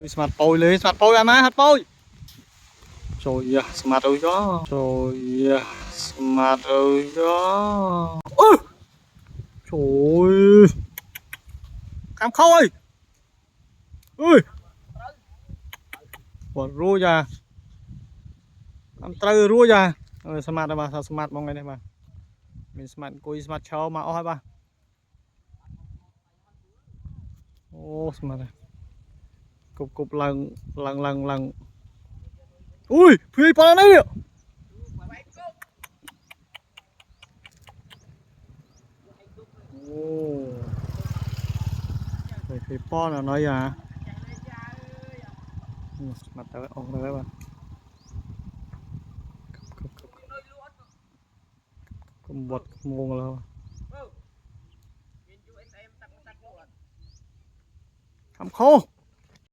smart poi lấy smart poi mà hạt poi rồi smart ơi đó rồi smart ơi đó ôi trời cam khôi ơi quả rùa ra cam tơ rùa ra smart đây mà smart mong ngay đây mà mình smart cùi smart chó mà oi ba ô smart này cục cục lần ui phi pa này ô phi pa là nói à mặt tới ông tới bạn cũng bật muông luôn cam khô